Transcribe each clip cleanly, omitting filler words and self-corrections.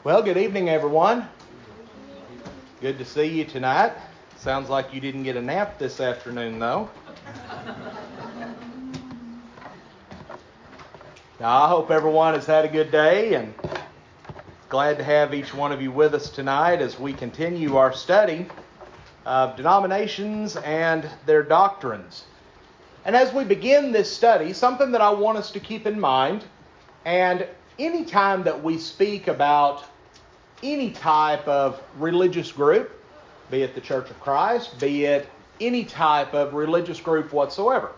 Well, good evening, everyone. Good to see you tonight. Sounds like you didn't get a nap this afternoon, though. Now, I hope everyone has had a good day, and glad to have each one of you with us tonight as we continue our study of denominations and their doctrines. And as we begin this study, something that I want us to keep in mind, and any time that we speak about any type of religious group, be it the Church of Christ, be it any type of religious group whatsoever,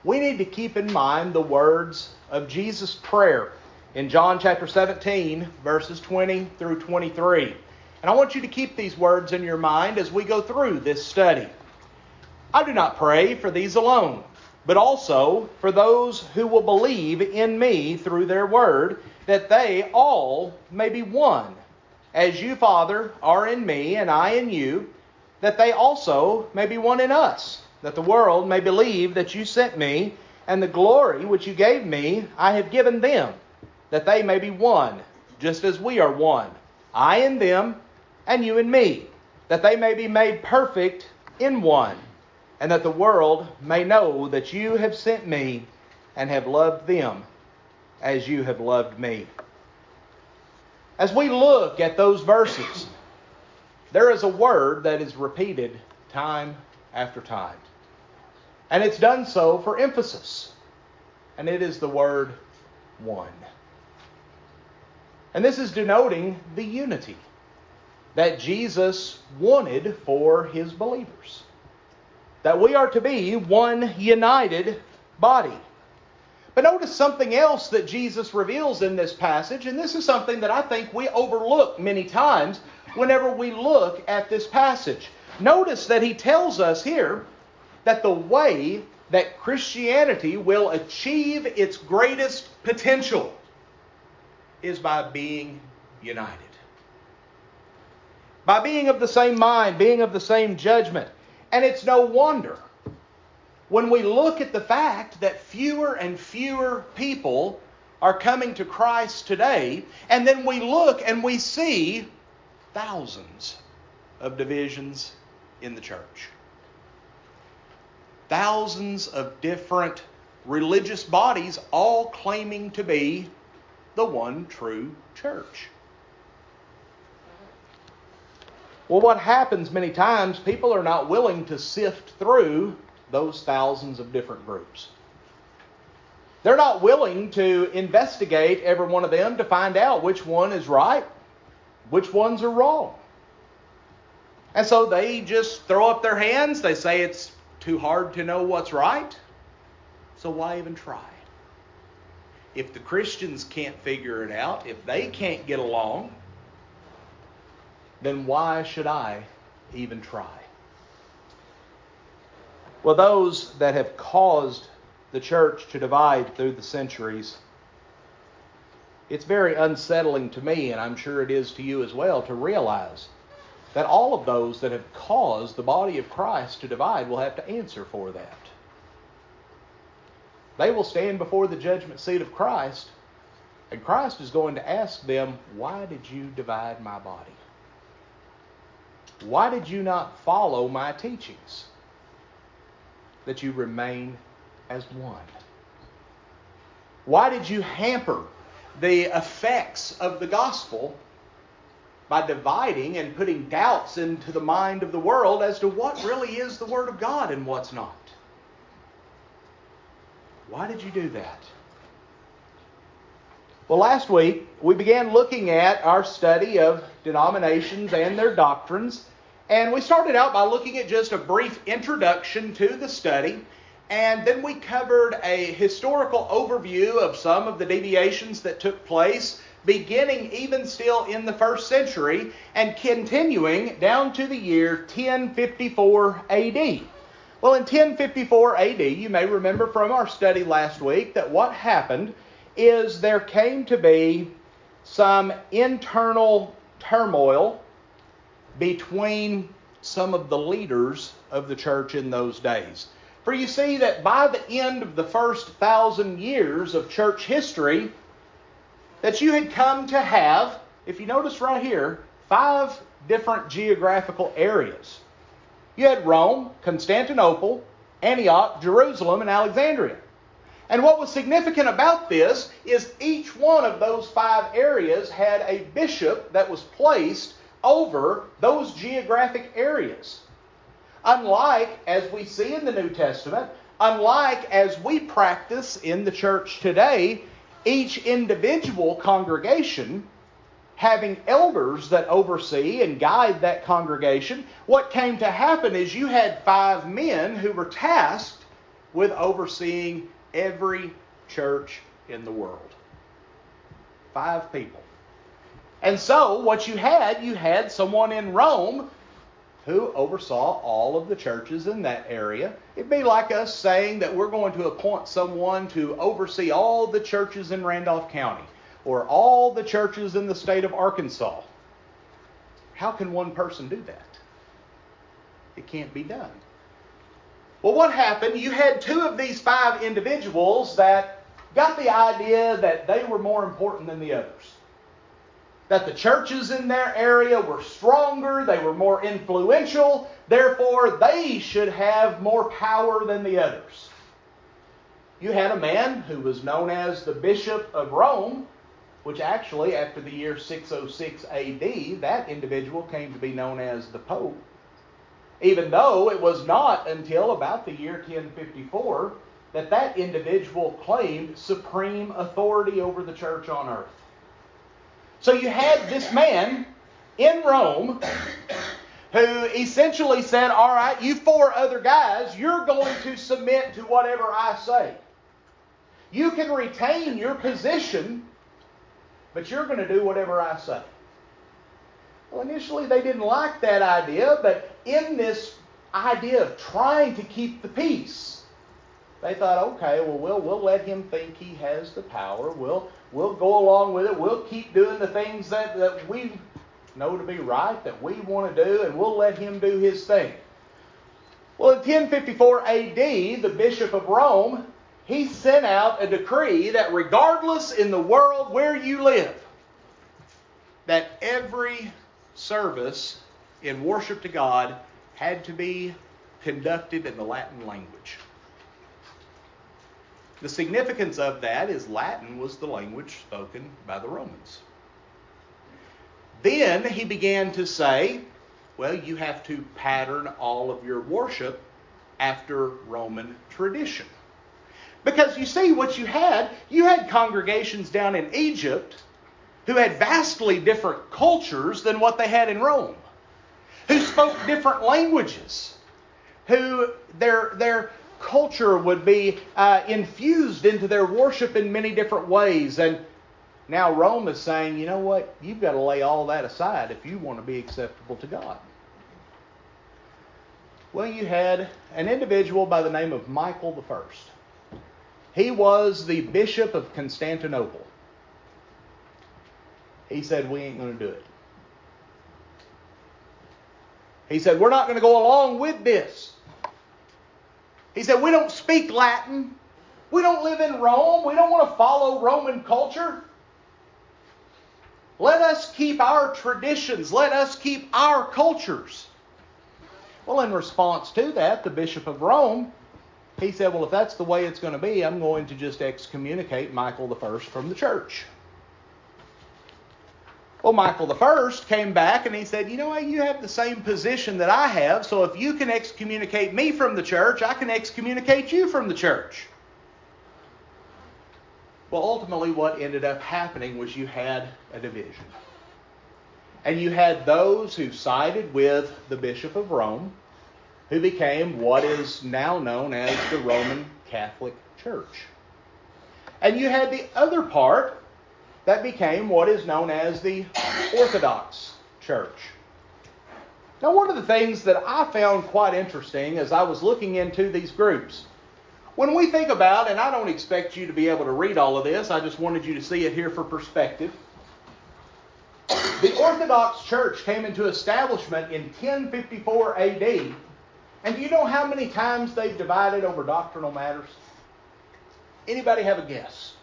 we need to keep in mind the words of Jesus' prayer in John chapter 17, verses 20 through 23. And I want you to keep these words in your mind as we go through this study. I do not pray for these alone, but also for those who will believe in me through their word, that they all may be one, as you, Father, are in me and I in you, that they also may be one in us, that the world may believe that you sent me, and the glory which you gave me I have given them, that they may be one, just as we are one, I in them and you in me, that they may be made perfect in one, and that the world may know that you have sent me and have loved them as you have loved me. As we look at those verses, there is a word that is repeated time after time. And it's done so for emphasis. And it is the word one. And this is denoting the unity that Jesus wanted for his believers. That we are to be one united body. But notice something else that Jesus reveals in this passage, and this is something that I think we overlook many times whenever we look at this passage. Notice that he tells us here that the way that Christianity will achieve its greatest potential is by being united. By being of the same mind, being of the same judgment. And it's no wonder when we look at the fact that fewer and fewer people are coming to Christ today, and then we look and we see thousands of divisions in the church. Thousands of different religious bodies all claiming to be the one true church. Well, what happens many times, people are not willing to sift through those thousands of different groups. They're not willing to investigate every one of them to find out which one is right, which ones are wrong. And so they just throw up their hands. They say it's too hard to know what's right, so why even try? If the Christians can't figure it out, if they can't get along, then why should I even try? Well, those that have caused the church to divide through the centuries, it's very unsettling to me, and I'm sure it is to you as well, to realize that all of those that have caused the body of Christ to divide will have to answer for that. They will stand before the judgment seat of Christ, and Christ is going to ask them, why did you divide my body? Why did you not follow my teachings? That you remain as one. Why did you hamper the effects of the gospel by dividing and putting doubts into the mind of the world as to what really is the Word of God and what's not? Why did you do that? Well, last week we began looking at our study of denominations and their doctrines. And we started out by looking at just a brief introduction to the study. And then we covered a historical overview of some of the deviations that took place, beginning even still in the first century and continuing down to the year 1054 AD. Well, in 1054 AD, you may remember from our study last week that what happened is there came to be some internal turmoil between some of the leaders of the church in those days. For you see that by the end of the first 1,000 years of church history, that you had come to have if you notice right here, 5 different geographical areas. You had Rome, Constantinople, Antioch, Jerusalem, and Alexandria. And what was significant about this is each one of those 5 areas had a bishop that was placed over those geographic areas. Unlike, as we see in the New Testament, unlike as we practice in the church today, each individual congregation having elders that oversee and guide that congregation, what came to happen is you had 5 men who were tasked with overseeing every church in the world. 5 people. And so what you had someone in Rome who oversaw all of the churches in that area. It'd be like us saying that we're going to appoint someone to oversee all the churches in Randolph County or all the churches in the state of Arkansas. How can one person do that? It can't be done. Well, what happened? You had 2 of these 5 individuals that got the idea that they were more important than the others. That the churches in their area were stronger, they were more influential, therefore they should have more power than the others. You had a man who was known as the Bishop of Rome, which actually after the year 606 AD, that individual came to be known as the Pope. Even though it was not until about the year 1054 that individual claimed supreme authority over the church on earth. So you had this man in Rome who essentially said, all right, you 4 other guys, you're going to submit to whatever I say. You can retain your position, but you're going to do whatever I say. Well, initially they didn't like that idea, but in this idea of trying to keep the peace, they thought, okay, well, we'll let him think he has the power. We'll go along with it. We'll keep doing the things that we know to be right, that we want to do, and we'll let him do his thing. Well, in 1054 AD, the Bishop of Rome, he sent out a decree that regardless in the world where you live, that every service in worship to God had to be conducted in the Latin language. The significance of that is Latin was the language spoken by the Romans. Then he began to say, well, you have to pattern all of your worship after Roman tradition. Because you see what you had congregations down in Egypt who had vastly different cultures than what they had in Rome, who spoke different languages, who their culture would be infused into their worship in many different ways. And now Rome is saying, you know what? You've got to lay all that aside if you want to be acceptable to God. Well, you had an individual by the name of Michael I. He was the Bishop of Constantinople. He said, we ain't going to do it. He said, we're not going to go along with this. He said, we don't speak Latin. We don't live in Rome. We don't want to follow Roman culture. Let us keep our traditions. Let us keep our cultures. Well, in response to that, the Bishop of Rome, he said, well, if that's the way it's going to be, I'm going to just excommunicate Michael I from the church. Well, Michael I came back and he said, you know what, you have the same position that I have, so if you can excommunicate me from the church, I can excommunicate you from the church. Well, ultimately what ended up happening was you had a division. And you had those who sided with the Bishop of Rome, who became what is now known as the Roman Catholic Church. And you had the other part that became what is known as the Orthodox Church. Now, one of the things that I found quite interesting as I was looking into these groups, when we think about, and I don't expect you to be able to read all of this, I just wanted you to see it here for perspective. The Orthodox Church came into establishment in 1054 AD. And do you know how many times they've divided over doctrinal matters? Anybody have a guess?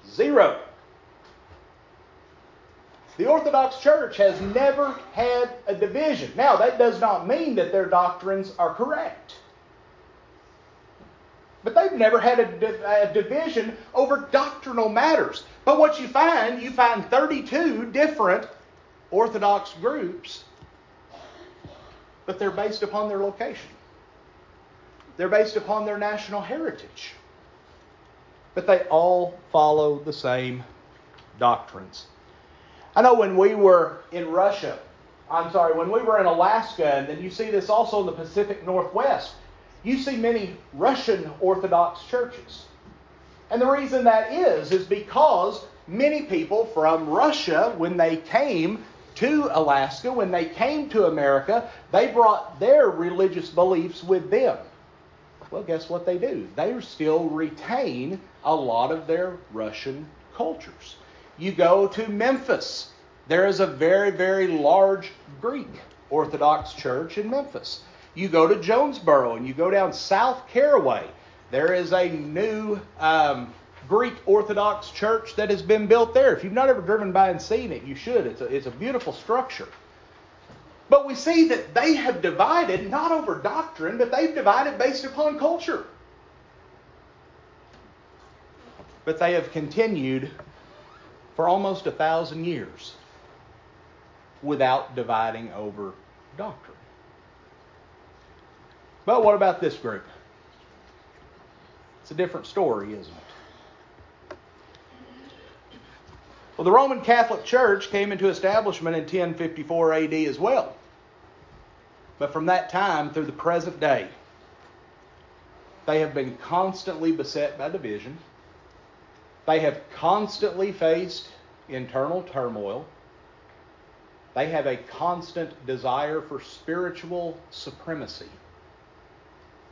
0. The Orthodox Church has never had a division. Now, that does not mean that their doctrines are correct. But they've never had a division over doctrinal matters. But what you find 32 different Orthodox groups, but they're based upon their location. They're based upon their national heritage. But they all follow the same doctrines. I know when we were in when we were in Alaska, and then you see this also in the Pacific Northwest, you see many Russian Orthodox churches. And the reason that is because many people from Russia, when they came to Alaska, when they came to America, they brought their religious beliefs with them. Well, guess what they do? They still retain a lot of their Russian cultures. You go to Memphis. There is a very, very large Greek Orthodox church in Memphis. You go to Jonesboro and you go down South Caraway. There is a new Greek Orthodox church that has been built there. If you've not ever driven by and seen it, you should. It's a beautiful structure. But we see that they have divided, not over doctrine, but they've divided based upon culture. But they have continued for almost 1,000 years without dividing over doctrine. But what about this group? It's a different story, isn't it? Well, the Roman Catholic Church came into establishment in 1054 AD as well. But from that time through the present day, they have been constantly beset by division. They have constantly faced internal turmoil. They have a constant desire for spiritual supremacy.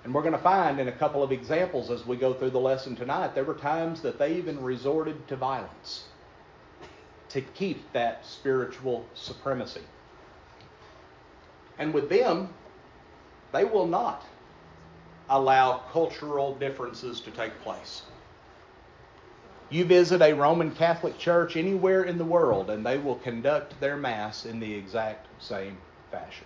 And we're going to find in a couple of examples as we go through the lesson tonight, there were times that they even resorted to violence to keep that spiritual supremacy. And with them, they will not allow cultural differences to take place. You visit a Roman Catholic church anywhere in the world, and they will conduct their Mass in the exact same fashion.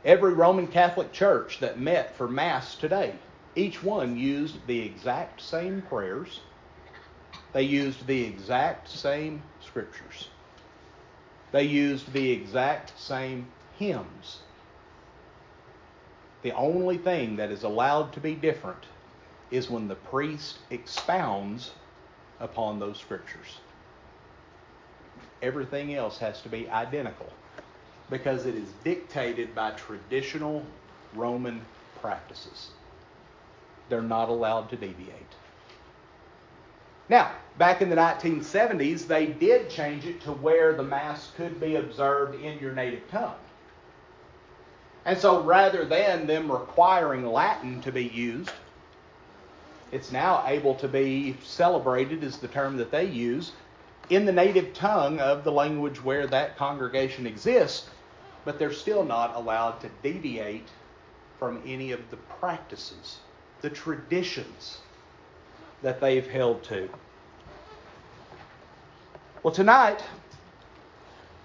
Every Roman Catholic church that met for Mass today, each one used the exact same prayers. They used the exact same scriptures. They used the exact same hymns. The only thing that is allowed to be different is when the priest expounds upon those scriptures. Everything else has to be identical because it is dictated by traditional Roman practices. They're not allowed to deviate. Now, back in the 1970s, they did change it to where the Mass could be observed in your native tongue. And so rather than them requiring Latin to be used, it's now able to be celebrated, is the term that they use, in the native tongue of the language where that congregation exists, but they're still not allowed to deviate from any of the practices, the traditions that they've held to. Well, tonight,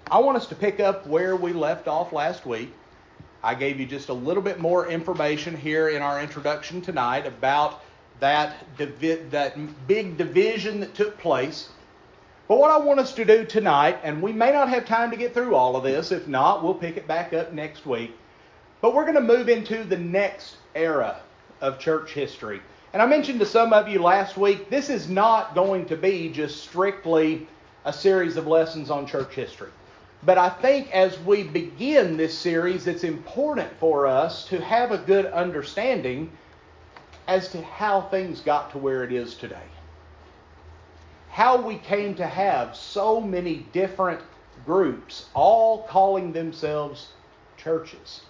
I want us to pick up where we left off last week. I gave you just a little bit more information here in our introduction tonight about that big division that took place. But what I want us to do tonight, and we may not have time to get through all of this, if not, we'll pick it back up next week. But we're going to move into the next era of church history. And I mentioned to some of you last week, this is not going to be just strictly a series of lessons on church history. But I think as we begin this series, it's important for us to have a good understanding as to how things got to where it is today. How we came to have so many different groups, all calling themselves churches.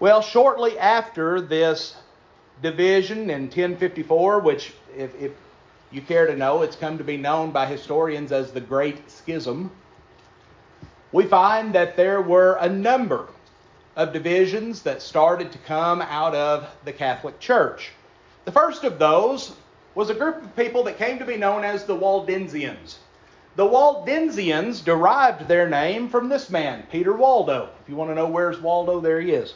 Well, shortly after this division in 1054, which if you care to know, it's come to be known by historians as the Great Schism, we find that there were a number of divisions that started to come out of the Catholic Church. The first of those was a group of people that came to be known as the Waldensians. The Waldensians derived their name from this man, Peter Waldo. If you want to know where's Waldo, there he is.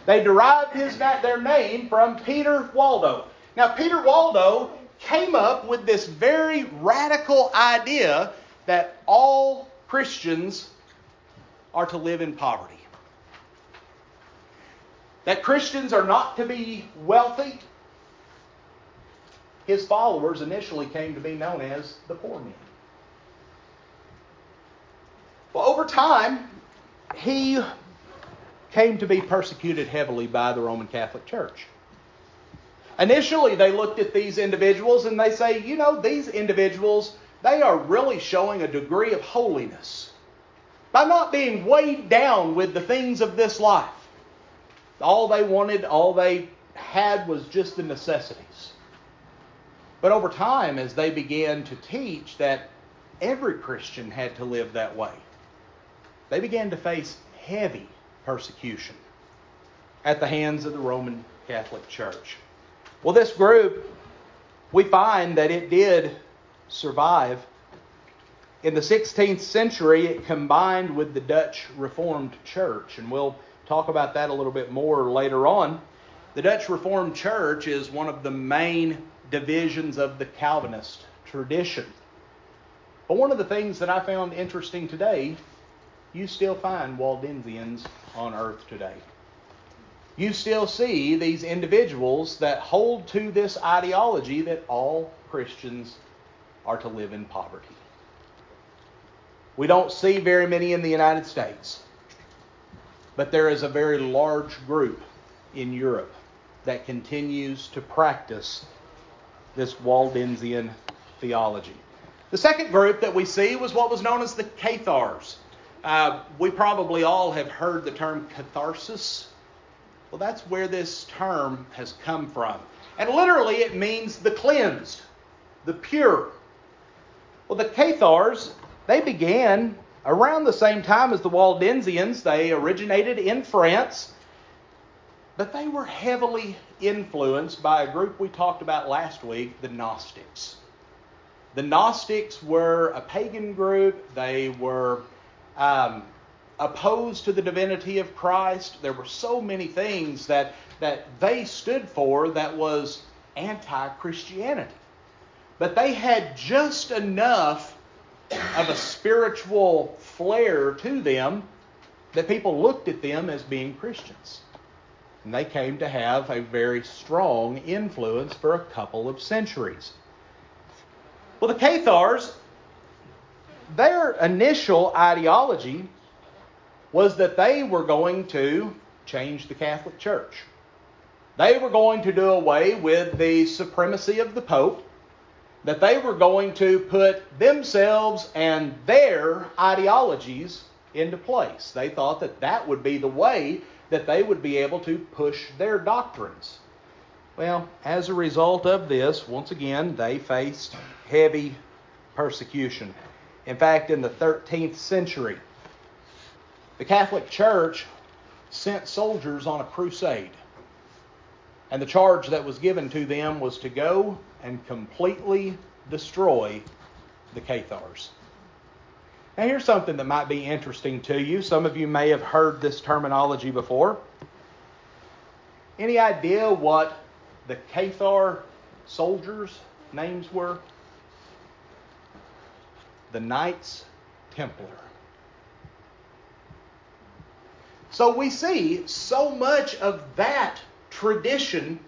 They derived their name from Peter Waldo. Now, Peter Waldo came up with this very radical idea that all Christians are to live in poverty. That Christians are not to be wealthy. His followers initially came to be known as the poor men. Well, over time, he came to be persecuted heavily by the Roman Catholic Church. Initially, they looked at these individuals and they say, you know, these individuals, they are really showing a degree of holiness by not being weighed down with the things of this life. All they wanted, all they had was just the necessities. But over time, as they began to teach that every Christian had to live that way, they began to face heavy persecution at the hands of the Roman Catholic Church. Well, this group, we find that it did survive. In the 16th century, it combined with the Dutch Reformed Church, and we'll talk about that a little bit more later on. The Dutch Reformed Church is one of the main divisions of the Calvinist tradition. But one of the things that I found interesting today, you still find Waldensians on earth today. You still see these individuals that hold to this ideology that all Christians are to live in poverty. We don't see very many in the United States, but there is a very large group in Europe that continues to practice this Waldensian theology. The second group that we see was what was known as the Cathars. We probably all have heard the term catharsis. Well, that's where this term has come from. And literally it means the cleansed, the pure. Well, the Cathars, they began around the same time as the Waldensians. They originated in France, but they were heavily influenced by a group we talked about last week, the Gnostics. The Gnostics were a pagan group. They were opposed to the divinity of Christ. There were so many things that they stood for that was anti-Christianity. But they had just enough of a spiritual flair to them that people looked at them as being Christians. And they came to have a very strong influence for a couple of centuries. Well, the Cathars, their initial ideology was that they were going to change the Catholic Church. They were going to do away with the supremacy of the Pope, that they were going to put themselves and their ideologies into place. They thought that that would be the way that they would be able to push their doctrines. Well, as a result of this, once again, they faced heavy persecution. In fact, in the 13th century, the Catholic Church sent soldiers on a crusade. And the charge that was given to them was to go and completely destroy the Cathars. Now here's something that might be interesting to you. Some of you may have heard this terminology before. Any idea what the Cathar soldiers' names were? The Knights Templar. So we see so much of that tradition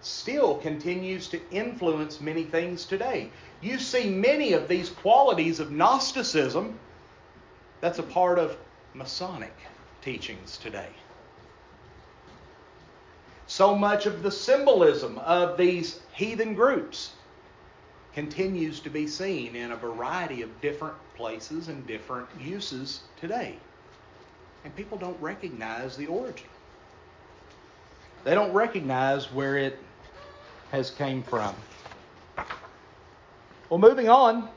still continues to influence many things today. You see many of these qualities of Gnosticism that's a part of Masonic teachings today. So much of the symbolism of these heathen groups continues to be seen in a variety of different places and different uses today. And people don't recognize the origin. They don't recognize where it has came from. Well, moving on,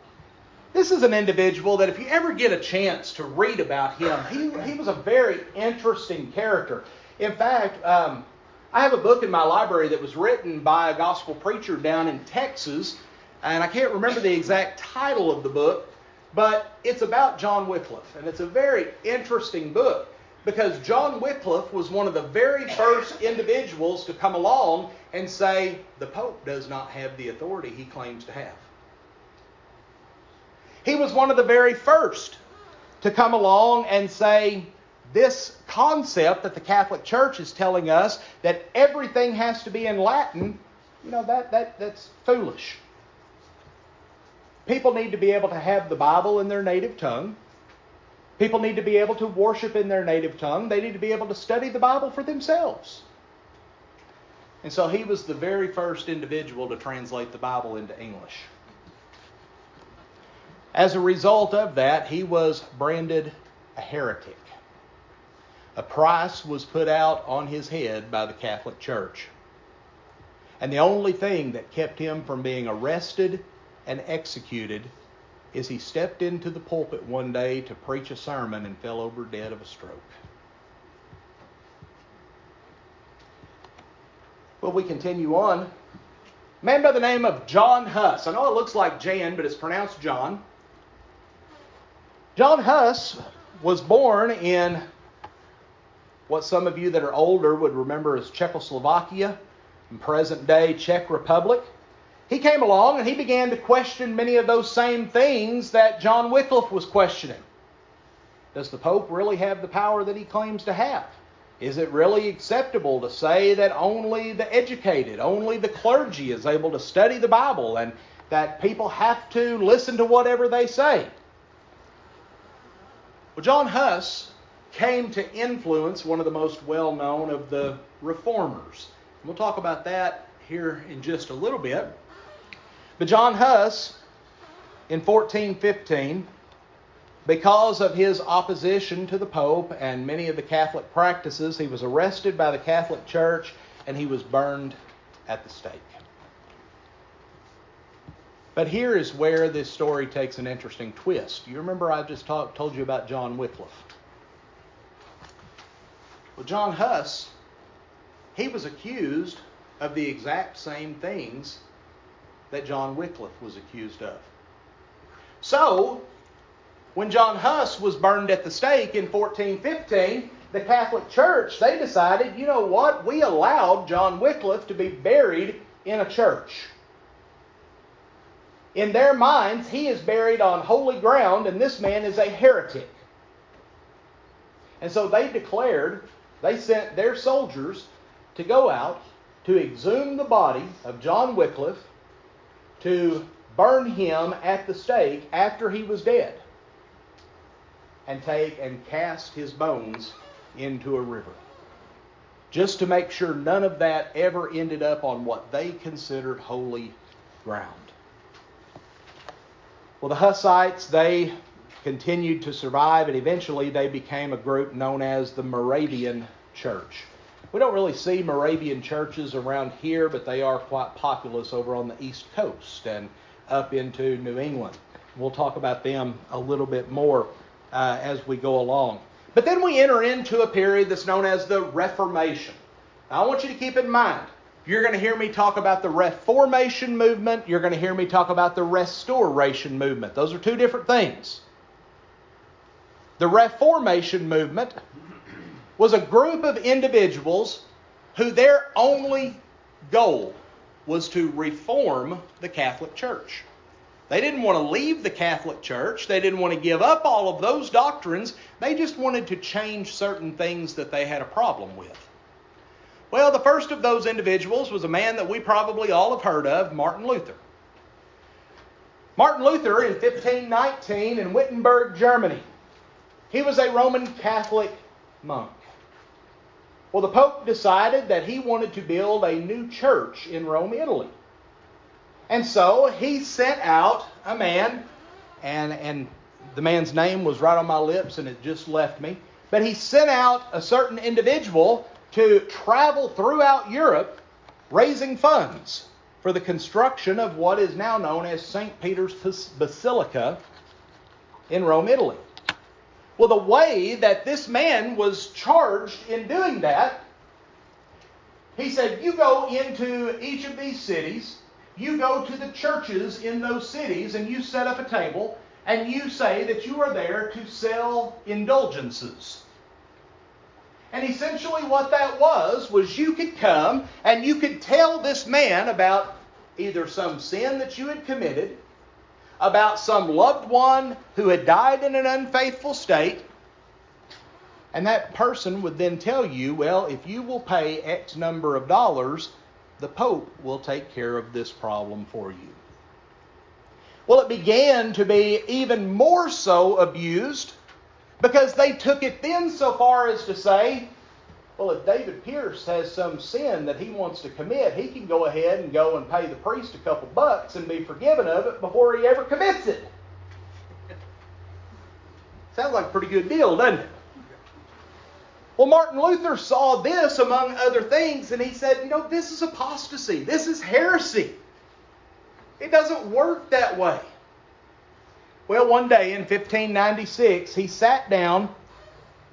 this is an individual that if you ever get a chance to read about him, he was a very interesting character. In fact, I I have a book in my library that was written by a gospel preacher down in Texas, and I can't remember the exact title of the book, but it's about John Wycliffe, and it's a very interesting book because John Wycliffe was one of the very first individuals to come along and say the Pope does not have the authority he claims to have. He was one of the very first to come along and say this concept that the Catholic Church is telling us that everything has to be in Latin, that's foolish. People need to be able to have the Bible in their native tongue. People need to be able to worship in their native tongue. They need to be able to study the Bible for themselves. And so he was the very first individual to translate the Bible into English. As a result of that, he was branded a heretic. A price was put out on his head by the Catholic Church. And the only thing that kept him from being arrested and executed is he stepped into the pulpit one day to preach a sermon and fell over dead of a stroke. Well, we continue on. A man by the name of John Huss. I know it looks like Jan, but it's pronounced John. John Huss was born in what some of you that are older would remember as Czechoslovakia, in present-day Czech Republic. He came along and he began to question many of those same things that John Wycliffe was questioning. Does the Pope really have the power that he claims to have? Is it really acceptable to say that only the educated, only the clergy is able to study the Bible and that people have to listen to whatever they say? Well, John Huss came to influence one of the most well-known of the reformers. We'll talk about that here in just a little bit. But John Huss, in 1415, because of his opposition to the Pope and many of the Catholic practices, he was arrested by the Catholic Church and he was burned at the stake. But here is where this story takes an interesting twist. You remember I just told you about John Wycliffe. Well, John Huss, he was accused of the exact same things that John Wycliffe was accused of. So, when John Huss was burned at the stake in 1415, the Catholic Church, they decided, you know what, we allowed John Wycliffe to be buried in a church. In their minds, he is buried on holy ground, and this man is a heretic. And so they sent their soldiers to go out to exhume the body of John Wycliffe, to burn him at the stake after he was dead, and take and cast his bones into a river, just to make sure none of that ever ended up on what they considered holy ground. Well, the Hussites, they continued to survive, and eventually they became a group known as the Moravian Church. We don't really see Moravian churches around here, but they are quite populous over on the East Coast and up into New England. We'll talk about them a little bit more as we go along. But then we enter into a period that's known as the Reformation. Now, I want you to keep in mind, you're going to hear me talk about the Reformation movement. You're going to hear me talk about the Restoration movement. Those are two different things. The Reformation movement was a group of individuals who their only goal was to reform the Catholic Church. They didn't want to leave the Catholic Church. They didn't want to give up all of those doctrines. They just wanted to change certain things that they had a problem with. Well, the first of those individuals was a man that we probably all have heard of, Martin Luther. Martin Luther, in 1519 in Wittenberg, Germany, he was a Roman Catholic monk. Well, the Pope decided that he wanted to build a new church in Rome, Italy. And so he sent out a man, and the man's name was right on my lips and it just left me. But he sent out a certain individual to travel throughout Europe raising funds for the construction of what is now known as St. Peter's Basilica in Rome, Italy. Well, the way that this man was charged in doing that, He said, you go into each of these cities, you go to the churches in those cities, and you set up a table, and you say that you are there to sell indulgences. And essentially what that was you could come and you could tell this man about either some sin that you had committed, about some loved one who had died in an unfaithful state, and that person would then tell you, well, if you will pay X number of dollars, the Pope will take care of this problem for you. Well, it began to be even more so abused because they took it then so far as to say, well, if David Pierce has some sin that he wants to commit, he can go ahead and go and pay the priest a couple bucks and be forgiven of it before he ever commits it. Sounds like a pretty good deal, doesn't it? Well, Martin Luther saw this among other things, and he said, this is apostasy. This is heresy. It doesn't work that way. Well, one day in 1596, he sat down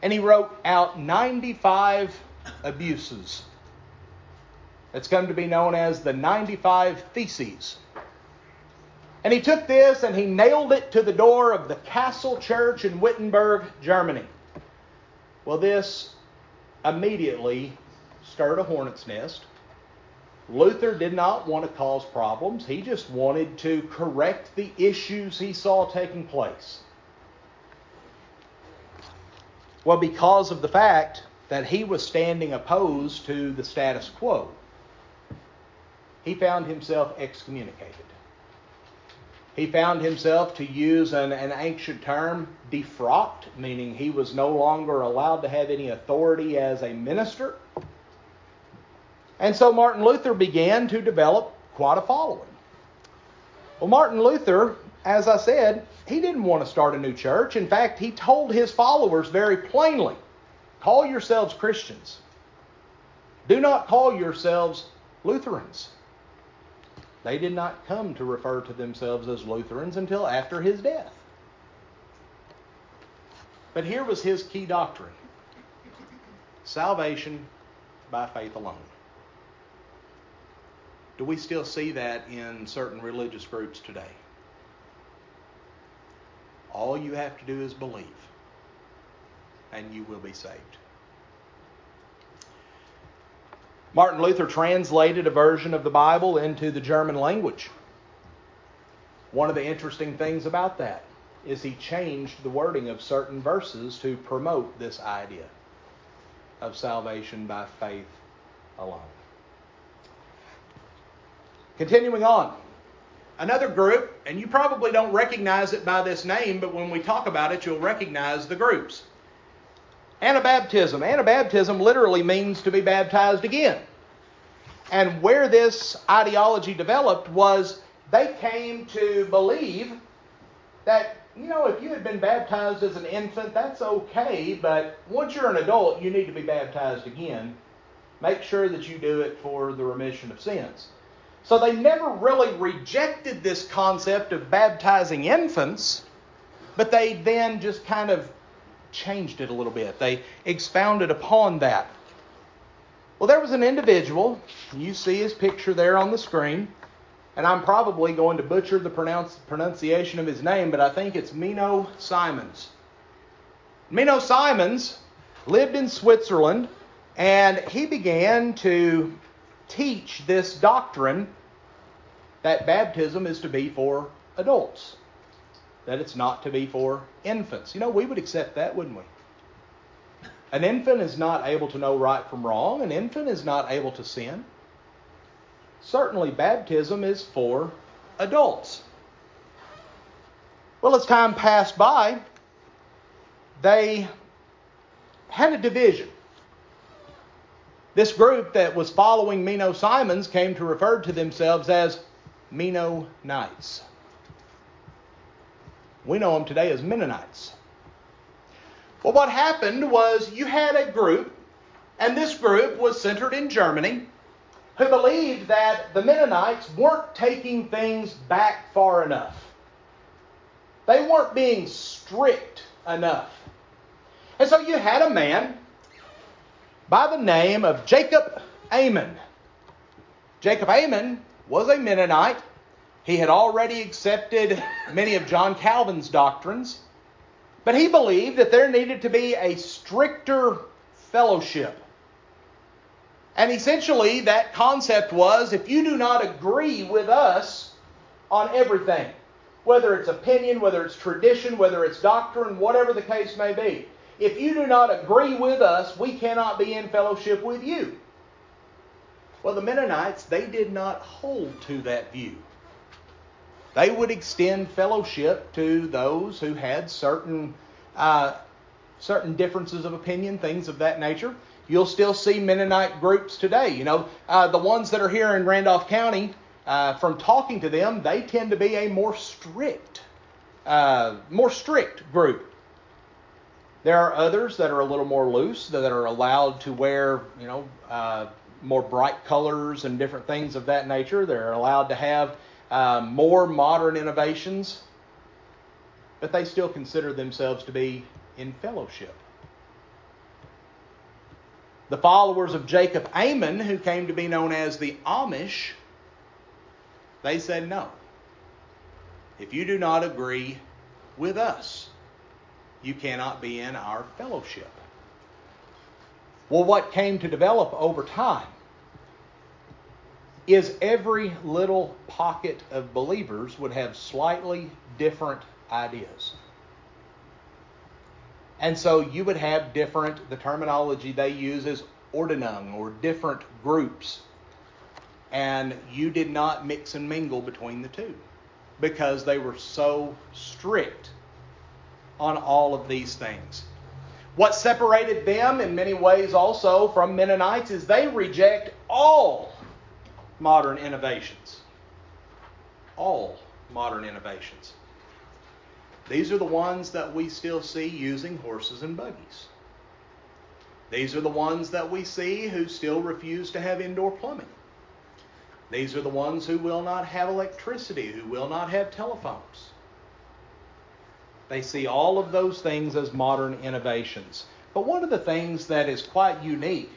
and he wrote out 95 abuses. It's come to be known as the 95 Theses. And he took this and he nailed it to the door of the Castle Church in Wittenberg, Germany. Well, this immediately stirred a hornet's nest. Luther did not want to cause problems. He just wanted to correct the issues he saw taking place. Well, because of the fact that he was standing opposed to the status quo, he found himself excommunicated. He found himself, to use an ancient term, defrocked, meaning he was no longer allowed to have any authority as a minister. And so Martin Luther began to develop quite a following. Well, Martin Luther, as I said, he didn't want to start a new church. In fact, he told his followers very plainly, call yourselves Christians. Do not call yourselves Lutherans. They did not come to refer to themselves as Lutherans until after his death. But here was his key doctrine. Salvation by faith alone. Do we still see that in certain religious groups today? All you have to do is believe, and you will be saved. Martin Luther translated a version of the Bible into the German language. One of the interesting things about that is he changed the wording of certain verses to promote this idea of salvation by faith alone. Continuing on, another group, and you probably don't recognize it by this name, but when we talk about it, you'll recognize the groups. Anabaptism. Anabaptism literally means to be baptized again. And where this ideology developed was they came to believe that, if you had been baptized as an infant, that's okay, but once you're an adult, you need to be baptized again. Make sure that you do it for the remission of sins. So they never really rejected this concept of baptizing infants, but they then just kind of changed it a little bit. They expounded upon that. Well, there was an individual, you see his picture there on the screen, and I'm probably going to butcher the pronunciation of his name, but I think it's Menno Simons. Menno Simons lived in Switzerland, and he began to teach this doctrine that baptism is to be for adults, that it's not to be for infants. We would accept that, wouldn't we? An infant is not able to know right from wrong. An infant is not able to sin. Certainly baptism is for adults. Well, as time passed by, they had a division. This group that was following Menno Simons came to refer to themselves as Mennonites. We know them today as Mennonites. Well, what happened was you had a group, and this group was centered in Germany, who believed that the Mennonites weren't taking things back far enough. They weren't being strict enough. And so you had a man by the name of Jacob Ammon. Jacob Ammon was a Mennonite. He had already accepted many of John Calvin's doctrines, but he believed that there needed to be a stricter fellowship. And essentially that concept was, if you do not agree with us on everything, whether it's opinion, whether it's tradition, whether it's doctrine, whatever the case may be, if you do not agree with us, we cannot be in fellowship with you. Well, the Mennonites, they did not hold to that view. They would extend fellowship to those who had certain differences of opinion, things of that nature. You'll still see Mennonite groups today. The ones that are here in Randolph County, from talking to them, they tend to be a more strict group. There are others that are a little more loose, that are allowed to wear, more bright colors and different things of that nature. They're allowed to have more modern innovations, but they still consider themselves to be in fellowship. The followers of Jacob Ammon, who came to be known as the Amish, they said no. If you do not agree with us, you cannot be in our fellowship. Well, what came to develop over time is every little pocket of believers would have slightly different ideas. And so you would have the terminology they use is ordinung, or different groups. And you did not mix and mingle between the two, because they were so strict on all of these things. What separated them in many ways also from Mennonites is they reject all modern innovations. All modern innovations. These are the ones that we still see using horses and buggies. These are the ones that we see who still refuse to have indoor plumbing. These are the ones who will not have electricity, who will not have telephones. They see all of those things as modern innovations. But one of the things that is quite unique,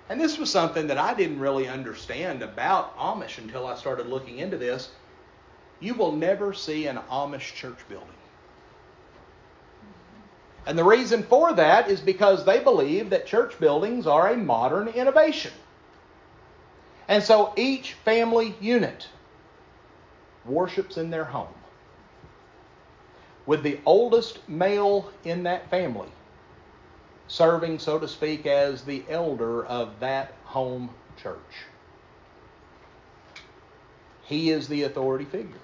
and this was something that I didn't really understand about Amish until I started looking into this, you will never see an Amish church building. And the reason for that is because they believe that church buildings are a modern innovation. And so each family unit worships in their home, with the oldest male in that family serving, so to speak, as the elder of that home church. He is the authority figure.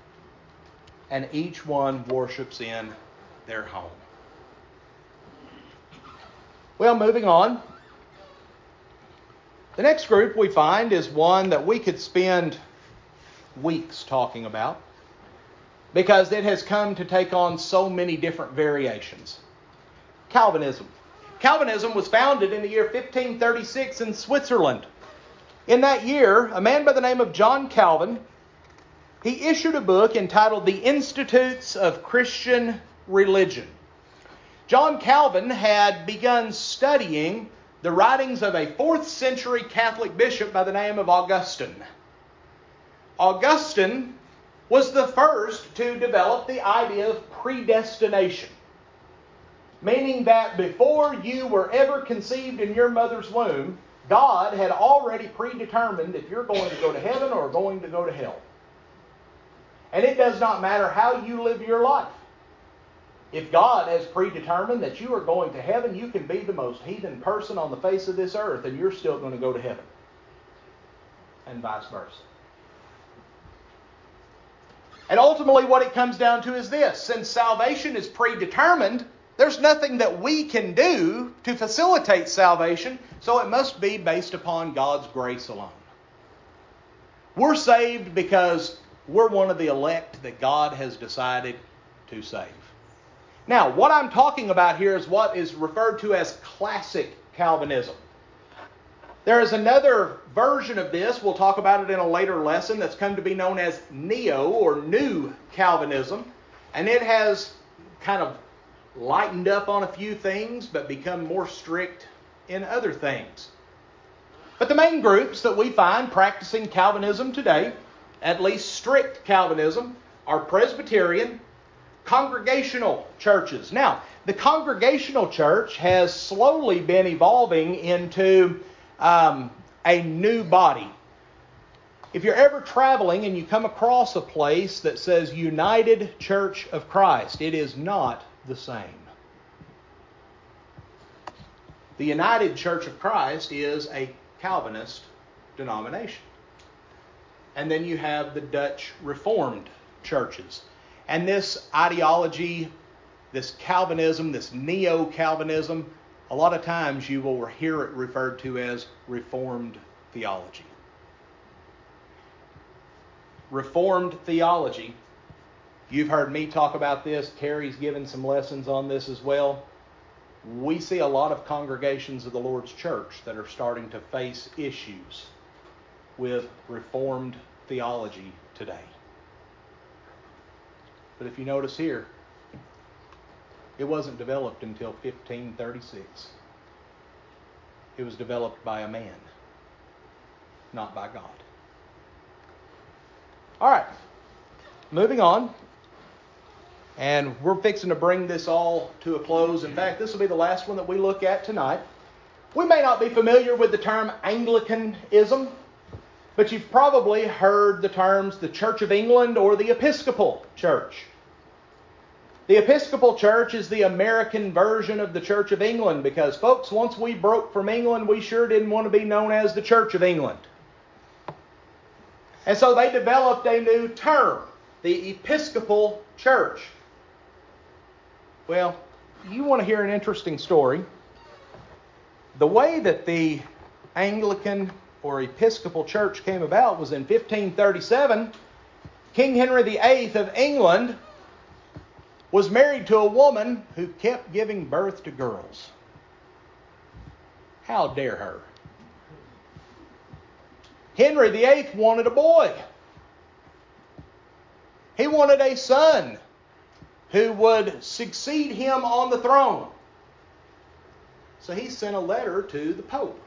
And each one worships in their home. Well, moving on. The next group we find is one that we could spend weeks talking about, because it has come to take on so many different variations. Calvinism. Calvinism was founded in the year 1536 in Switzerland. In that year, a man by the name of John Calvin, he issued a book entitled The Institutes of Christian Religion. John Calvin had begun studying the writings of a 4th century Catholic bishop by the name of Augustine. Augustine was the first to develop the idea of predestination, meaning that before you were ever conceived in your mother's womb, God had already predetermined if you're going to go to heaven or going to go to hell. And it does not matter how you live your life. If God has predetermined that you are going to heaven, you can be the most heathen person on the face of this earth and you're still going to go to heaven. And vice versa. And ultimately what it comes down to is this. Since salvation is predetermined, there's nothing that we can do to facilitate salvation, so it must be based upon God's grace alone. We're saved because we're one of the elect that God has decided to save. Now, what I'm talking about here is what is referred to as classic Calvinism. There is another version of this, we'll talk about it in a later lesson, that's come to be known as Neo or New Calvinism. And it has kind of lightened up on a few things, but become more strict in other things. But the main groups that we find practicing Calvinism today, at least strict Calvinism, are Presbyterian, congregational churches. Now, the congregational church has slowly been evolving into a new body. If you're ever traveling and you come across a place that says United Church of Christ, it is not the same. The United Church of Christ is a Calvinist denomination. And then you have the Dutch Reformed churches. And this ideology, this Calvinism, this neo-Calvinism, a lot of times you will hear it referred to as Reformed theology. Reformed theology, you've heard me talk about this. Carrie's given some lessons on this as well. We see a lot of congregations of the Lord's church that are starting to face issues with Reformed theology today. But if you notice here, it wasn't developed until 1536. It was developed by a man, not by God. All right, moving on. And we're fixing to bring this all to a close. In fact, this will be the last one that we look at tonight. We may not be familiar with the term Anglicanism, but you've probably heard the terms the Church of England or the Episcopal Church. The Episcopal Church is the American version of the Church of England because, folks, once we broke from England, we sure didn't want to be known as the Church of England. And so they developed a new term, the Episcopal Church. Well, you want to hear an interesting story. The way that the Anglican or Episcopal Church came about was in 1537. King Henry VIII of England was married to a woman who kept giving birth to girls. How dare her? Henry VIII wanted a boy. He wanted a son who would succeed him on the throne. So he sent a letter to the Pope,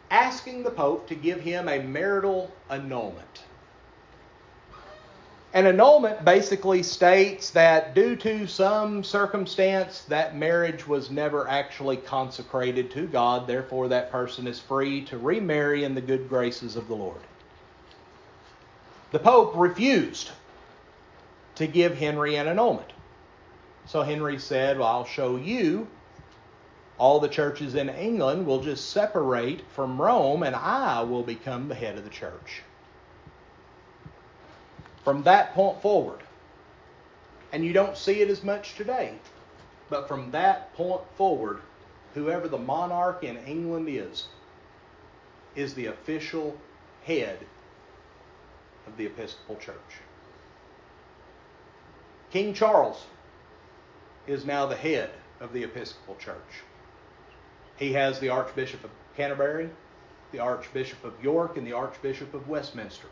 asking the Pope to give him a marital annulment. An annulment basically states that due to some circumstance, that marriage was never actually consecrated to God. Therefore, that person is free to remarry in the good graces of the Lord. The Pope refused to give Henry an annulment. So Henry said, well, I'll show you. All the churches in England will just separate from Rome, and I will become the head of the church. From that point forward, and you don't see it as much today, but from that point forward, whoever the monarch in England is the official head of the Episcopal Church. King Charles is now the head of the Episcopal Church. He has the Archbishop of Canterbury, the Archbishop of York, and the Archbishop of Westminster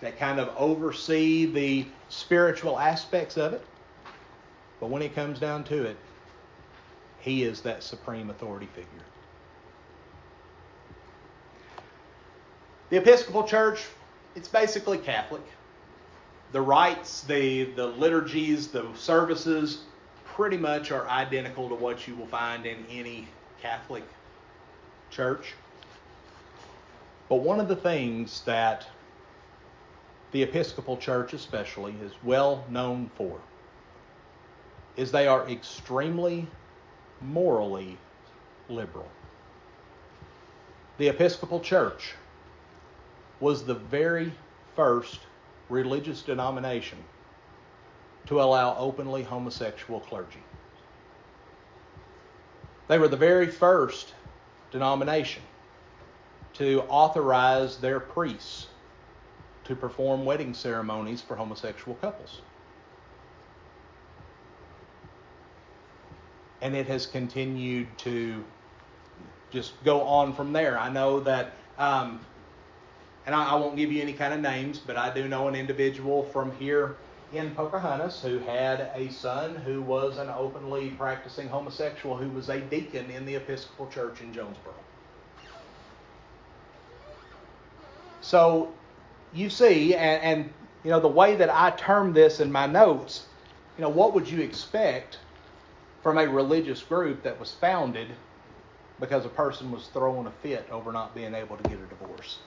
that kind of oversee the spiritual aspects of it. But when it comes down to it, he is that supreme authority figure. The Episcopal Church, it's basically Catholic. The rites, the liturgies, the services pretty much are identical to what you will find in any Catholic church. But one of the things that the Episcopal Church especially is well known for is they are extremely morally liberal. The Episcopal Church was the very first religious denomination to allow openly homosexual clergy. They were the very first denomination to authorize their priests to perform wedding ceremonies for homosexual couples. And it has continued to just go on from there. I know that, and I won't give you any kind of names, but I do know an individual from here in Pocahontas who had a son who was an openly practicing homosexual who was a deacon in the Episcopal Church in Jonesboro. So you see, and you know, the way that I term this in my notes, you know, what would you expect from a religious group that was founded because a person was throwing a fit over not being able to get a divorce?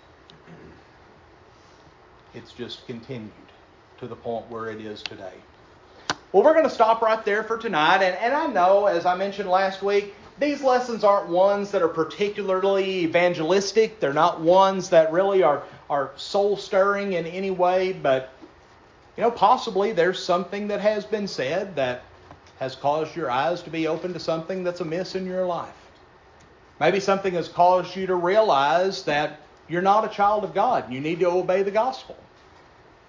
It's just continued to the point where it is today. Well, we're going to stop right there for tonight. And I know, as I mentioned last week, these lessons aren't ones that are particularly evangelistic. They're not ones that really are soul-stirring in any way. But, you know, possibly there's something that has been said that has caused your eyes to be open to something that's amiss in your life. Maybe something has caused you to realize that you're not a child of God and you need to obey the gospel.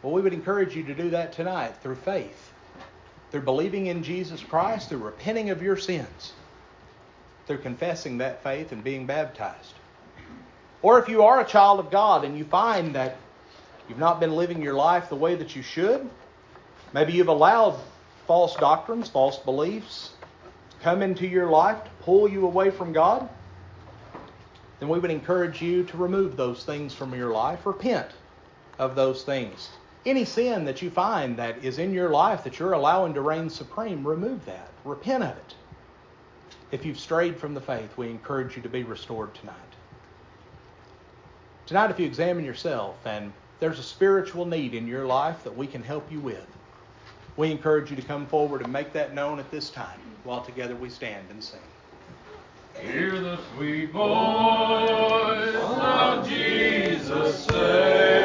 Well, we would encourage you to do that tonight through faith, through believing in Jesus Christ, through repenting of your sins, through confessing that faith and being baptized. Or if you are a child of God and you find that you've not been living your life the way that you should, maybe you've allowed false doctrines, false beliefs come into your life to pull you away from God, then we would encourage you to remove those things from your life. Repent of those things. Any sin that you find that is in your life that you're allowing to reign supreme, remove that. Repent of it. If you've strayed from the faith, we encourage you to be restored tonight. Tonight, if you examine yourself and there's a spiritual need in your life that we can help you with, we encourage you to come forward and make that known at this time while together we stand and sing. Hear the sweet voice of Jesus say,